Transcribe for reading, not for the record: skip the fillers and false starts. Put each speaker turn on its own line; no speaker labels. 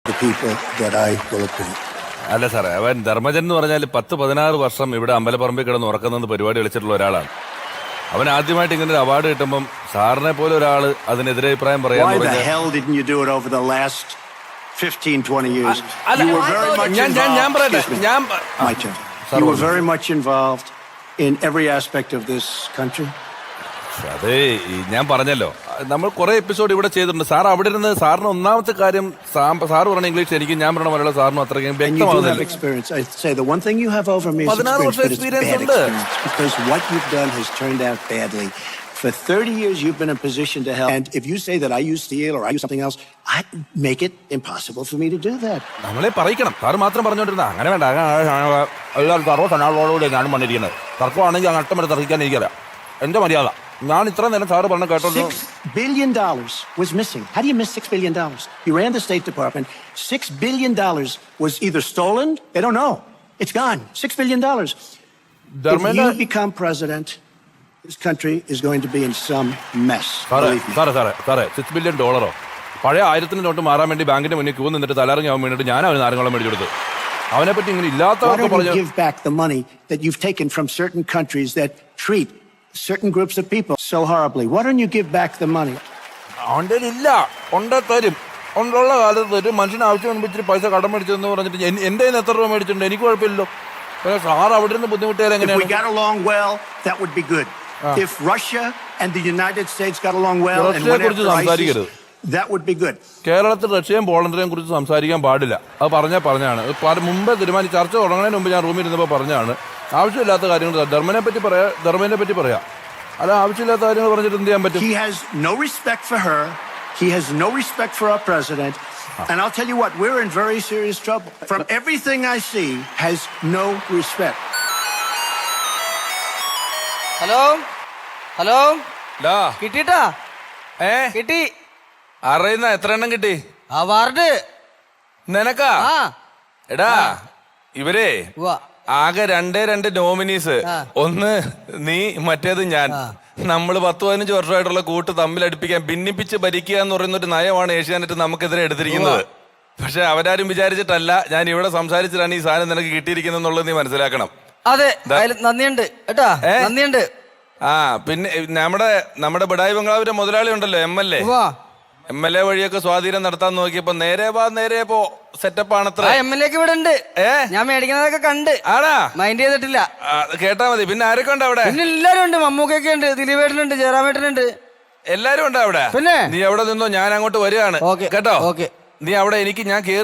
the people that I will appoint.
അല്ല സാറേ, അവൻ ധർമ്മജൻ എന്ന് പറഞ്ഞാൽ 10-16 വർഷം ഇവിടെ അമ്പലപ്പറമ്പിൽ കിടന്ന് ഉറക്കുന്ന പരിപാടി കളിച്ചിട്ടുള്ള ഒരാളാണ്. അവൻ ആദ്യമായിട്ട് ഇങ്ങനെ ഒരു അവാർഡ് കിട്ടുമ്പം സാറിനെ പോലെ ഒരാള് അതിനെതിരെ അഭിപ്രായം
Why the hell didn't you do it over the last 15-20 years? You were very much involved. My turn. You were very much involved in every aspect of this country.
അതെ, ഞാൻ പറഞ്ഞല്ലോ, നമ്മൾ കുറെ എപ്പിസോഡ് ഇവിടെ ചെയ്തിട്ടുണ്ട്. സാർ അവിടെ ഇരുന്ന് സാറിന് ഒന്നാമത്തെ കാര്യം സാർ പറഞ്ഞ ഇംഗ്ലീഷ് എനിക്ക് ഞാൻ പറഞ്ഞ മലയാളം സാറിനും അത്രയ്ക്കും വ്യക്തമാകുന്നില്ല. 16 വർഷം എക്സ്പീരിയൻസ് ഉണ്ട്.
Because what you've done has turned out badly. For 30 years you've been in a position to help. And if you say that I use steel or I use something else, I make it impossible for me to do that.
നമ്മളെ പറയിക്കണം. Sir മാത്രം പറഞ്ഞുകൊണ്ടിരുന്ന അങ്ങനെ വേണ്ട. എല്ലാവരും സർവ്വസനാളോടുകൂടി ഞാനും വന്നിരിക്കുന്നത്. തർക്കമാണെങ്കിൽ അങ്ങ് അട്ടം വരെ തർക്കിക്കാനിരിക്കില്ല. എന്റെ മര്യാദ. ഞാൻ ഇത്ര നേരം സാറ് പറഞ്ഞ കേട്ടോ.
$6 billion was missing. How do you miss $6 billion? You ran the State Department. $6 billion was either stolen. They don't know. It's gone. $6 billion. If you become president, this country is going to be in some mess.
സാറേ $6 billion പഴയ 1000 not മാറാൻ വേണ്ടി ബാങ്കിന്റെ മുന്നിൽ Q നിന്നിട്ട് തലറങ്ങി ആവാൻ വേണ്ടിയിട്ട് ഞാൻ അവന് നാരങ്ങളും മേടിച്ചു കൊടുത്തു. അവനെ പറ്റി ഇങ്ങനെ ഇല്ലാത്തവർക്ക് പറഞ്ഞു.
Give back the money that you've taken from certain countries that treat certain groups of people so horribly. Why don't you give back the money?
അവന്റെ ഇല്ല, കൊണ്ടേ തരും. കൊണ്ടുള്ള കാലത്ത് ഒരു മനുഷ്യന് ആവശ്യം ഇച്ചിരി പൈസ കടം മേടിച്ചെന്ന് പറഞ്ഞിട്ട് എന്റെ കയ്യിൽ എത്ര രൂപ മേടിച്ചിട്ടുണ്ട്? എനിക്ക് കുഴപ്പമില്ലല്ലോ. സാർ അവിടെ നിന്ന് ബുദ്ധിമുട്ടിയാൽ എങ്ങനെയാണ്?
If we got along well, that would be good. If Russia and the United States got along well and went after ISIS, that would be good.
കേരളത്തിൽ റഷ്യയും പോളണ്ടിനെയും കുറിച്ച് സംസാരിക്കാൻ പാടില്ല. അത് പറഞ്ഞാണ് മുമ്പേ തീരുമാനിച്ച് ചർച്ച തുടങ്ങുന്നതിന് മുമ്പ് ഞാൻ റൂമിൽ ഇരുന്നപ്പോൾ പറഞ്ഞാണ്. ആവശ്യമില്ലാത്ത കാര്യങ്ങൾ ധർമ്മനെ പറ്റി പറയാം. അല്ല, ആവശ്യമില്ലാത്ത കാര്യങ്ങൾ പറഞ്ഞിട്ട് എന്ത് ചെയ്യാൻ പറ്റും?
He has no respect for her. He has no respect for our president. And I'll tell you what, we're in very serious trouble. From everything I see, has no respect.
Hello കിട്ടിട്ടാ? കിട്ടി.
അറിയുന്ന എത്ര എണ്ണം കിട്ടി?
Award
നിനക്കാ? എടാ, ഇവരെ ആകെ 2 നോമിനീസ്. ഒന്ന് നീ, മറ്റേത് ഞാൻ. നമ്മൾ 10-15 വർഷമായിട്ടുള്ള കൂട്ട് തമ്മിലടിപ്പിക്കാൻ, ഭിന്നിപ്പിച്ച് ഭരിക്കുക എന്ന് പറയുന്ന ഒരു നയമാണ് ഏഷ്യാനെറ്റ് നമുക്കെതിരെ എടുത്തിരിക്കുന്നത്. പക്ഷെ അവരാരും വിചാരിച്ചിട്ടല്ല ഞാൻ ഇവിടെ സംസാരിച്ചിട്ടാണ് ഈ സാധനം നിനക്ക് കിട്ടിയിരിക്കുന്നത് എന്നുള്ളത് നീ മനസ്സിലാക്കണം.
അതെ, നന്ദിയുണ്ട് കേട്ടാ, നന്ദിയുണ്ട്.
പിന്നെ നമ്മുടെ ബഡായി ബംഗ്ലാവിന്റെ മുതലാളി ഉണ്ടല്ലോ, MLA വഴിയൊക്കെ സ്വാധീനം നടത്താൻ നോക്കിയപ്പോ നേരെ പോ സെറ്റപ്പ് ആണത്ര.
MLA ഇവിടെ ഉണ്ട്. ഞാൻ മേടിക്കുന്നതൊക്കെ കണ്ട്.
ആണാ?
മൈൻഡ് ചെയ്തിട്ടില്ല.
കേട്ടാ മതി. പിന്നെ ആരൊക്കെ ഉണ്ട് അവിടെ?
പിന്നെ എല്ലാരും ഉണ്ട്. മമ്മൂക്കൊക്കെ ഉണ്ട്, ദിലീപേട്ടനുണ്ട്, ജയറാമേട്ടനുണ്ട്,
എല്ലാരും ഉണ്ട് അവിടെ.
പിന്നെ
നീ അവിടെ നിന്നോ, ഞാൻ അങ്ങോട്ട് വരികയാണ് കേട്ടോ.
ഓക്കെ.
നീ അവിടെ ഞാൻ കേറി